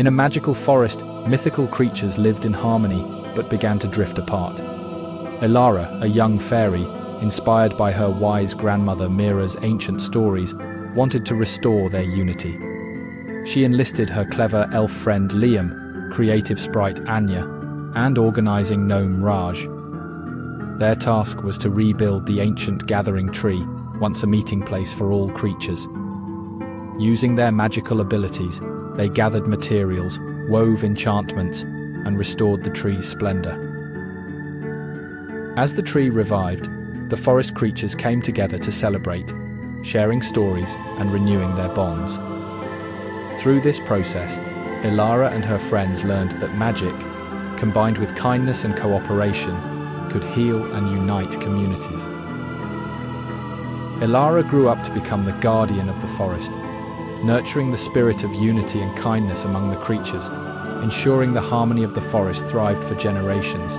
In a magical forest, mythical creatures lived in harmony but began to drift apart. Elara, a young fairy, inspired by her wise grandmother Mira's ancient stories, wanted to restore their unity. She enlisted her clever elf friend Liam, creative sprite Anya, and organizing gnome Raj. Their task was to rebuild the ancient gathering tree, once a meeting place for all creatures. Using their magical abilities, they gathered materials, wove enchantments, and restored the tree's splendor. As the tree revived, the forest creatures came together to celebrate, sharing stories and renewing their bonds. Through this process, Elara and her friends learned that magic, combined with kindness and cooperation, could heal and unite communities. Elara grew up to become the guardian of the forest, nurturing the spirit of unity and kindness among the creatures, ensuring the harmony of the forest thrived for generations.